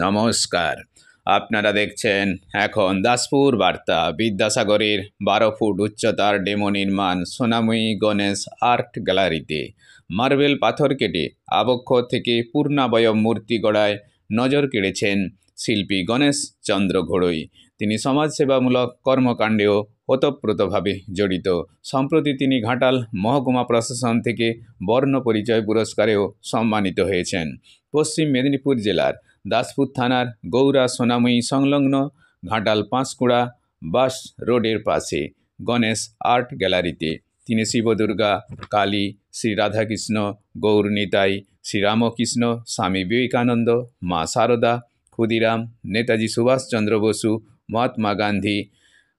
নমস্কার, আপনারা দেখছেন এখন দাসপুর বার্তা। বিদ্যাসাগরের 12 ফুট উচ্চতার ডেমো নির্মাণ সোনাময়ী গণেশ আর্ট গ্যালারিতে। মার্বেল পাথর কেটে আবক্ষ থেকে পূর্ণাবয়ব মূর্তি গড়ায় নজর কেড়েছেন শিল্পী গণেশ চন্দ্র ঘোড়ই। তিনি সমাজসেবামূলক কর্মকাণ্ডেও ওতপ্রোতভাবে জড়িত। সম্প্রতি তিনি ঘাটাল মহকুমা প্রশাসন থেকে বর্ণ পরিচয় পুরস্কারেও সম্মানিত হয়েছেন। পশ্চিম মেদিনীপুর জেলার দাসপুর থানার গৌরা সোনাময়ী সংলগ্ন ঘাটাল পাঁশকুড়া বাস রোডের পাশে গণেশ আর্ট গ্যালারিতে তিনি শিবদুর্গা, কালী, শ্রী রাধাকৃষ্ণ, গৌর নিতাই, শ্রীরামকৃষ্ণ, স্বামী বিবেকানন্দ, মা শারদা, ক্ষুদিরাম, নেতাজি সুভাষচন্দ্র বসু, মহাত্মা গান্ধী,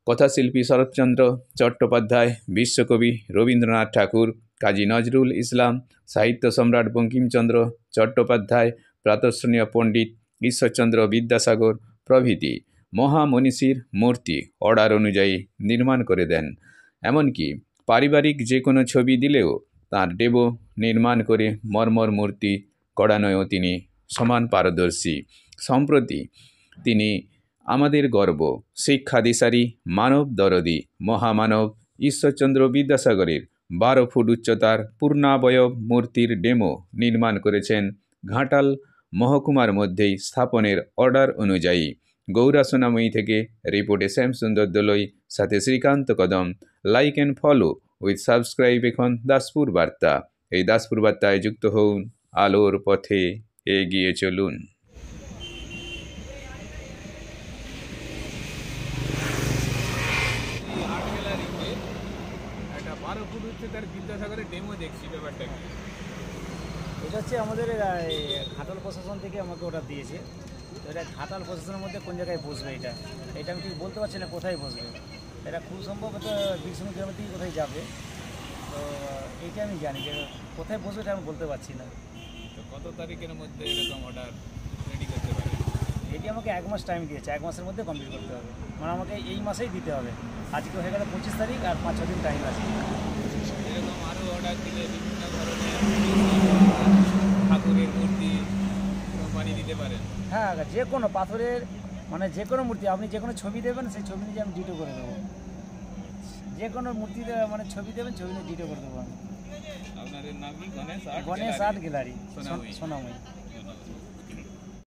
কথাশিল্পী শরৎচন্দ্র চট্টোপাধ্যায়, বিশ্বকবি রবীন্দ্রনাথ ঠাকুর, কাজী নজরুল ইসলাম, সাহিত্য সম্রাট বঙ্কিমচন্দ্র চট্টোপাধ্যায়, প্রাতঃস্মরণীয় পণ্ডিত ঈশ্বরচন্দ্র বিদ্যাসাগর প্রভৃতি মহামনীষীর মূর্তি অর্ডার অনুযায়ী নির্মাণ করে দেন। এমনকি পারিবারিক যে কোনো ছবি দিলেও তাঁর ডেমো নির্মাণ করে মর্মর মূর্তি গড়ানোয়ও তিনি সমান পারদর্শী। সম্প্রতি তিনি আমাদের গর্ব, শিক্ষা দিশারি, মানব দরদি, মহামানব ঈশ্বরচন্দ্র বিদ্যাসাগরের 12 ফুট উচ্চতার পূর্ণাবয়ব মূর্তির ডেমো নির্মাণ করেছেন ঘাটাল মহকুমার মধ্যেই স্থাপনের অর্ডার অনুযায়ী। গৌরা সোনাময়ী থেকে রিপোর্টে শ্যামসুন্দর দোলই, সাথে শ্রীকান্ত কদম। Like and follow with subscribe এখন দাসপুর বার্তা। এই দাসপুর বার্তায় যুক্ত হন, আলোর পথে এগিয়ে চলুন। আর্ট গ্যালারিতে একটা 12 ফুট উচ্চতার বিদ্যাসাগরের ডেমো দেখছি, ব্যাপারটা কি? এটা হচ্ছে আমাদের ঘাটাল প্রশাসন থেকে আমাকে অর্ডার দিয়েছে। তো এটা ঘাটাল প্রশাসনের মধ্যে কোন জায়গায় বসবে এটা আমি ঠিক বলতে পারছি না কোথায় বসবে। এটা খুব সম্ভবত বিষ্ণু গ্রামের থেকে কোথায় যাবে। তো এইটা আমি জানি যে কোথায় বসবে এটা আমি বলতে পারছি না। তো কত তারিখের মধ্যে এরকম অর্ডার রেডি করতে পারে? এটি আমাকে 1 মাস টাইম দিয়েছে, 1 মাসের মধ্যে কমপ্লিট করতে হবে। মানে আমাকে এই মাসেই দিতে হবে। আজকে হয়ে গেল 25 তারিখ, আর 5-6 দিন টাইম আছে। এরকম আরও অর্ডার দিলে বিভিন্ন ধরনের ঠাকুরের মূর্তি বানিয়ে দিতে পারেন? হ্যাঁ, যে কোনো পাথরের মানে যে কোনো মূর্তি আপনি যে কোনো ছবি দেবেন, সেই ছবি নিয়ে আমি ডিটো করে দেবো। যে কোনো মূর্তি মানে ছবি দেবেন, ছবি নিয়ে ডিটো করে দেবো আমি। আপনাদের নাম কি? Ganesh art gallery, Sonamoyi. সোনাময়ী।